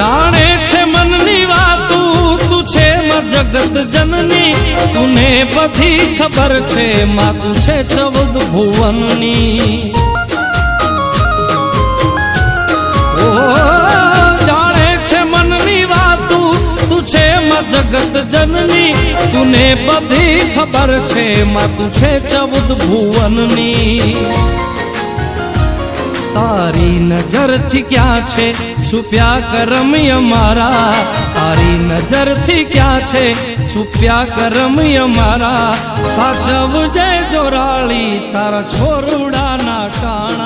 જાણે છે મનની વાતું તું છે માં જગત જનની તુને બધી ખબર છે માં તું છે 14 ભુવનની ઓ જાણે છે મનની વાતું તું છે માં જગત જનની તુને બધી ખબર છે માં તું છે 14 ભુવનની તારી નજરથી ક્યાં છે છુપ્યા કરમ અમારા તારી નજરથી ક્યાં છે છુપ્યા કરમ અમારા સાચવજે જોરાળી તારા છોરુડાના કાન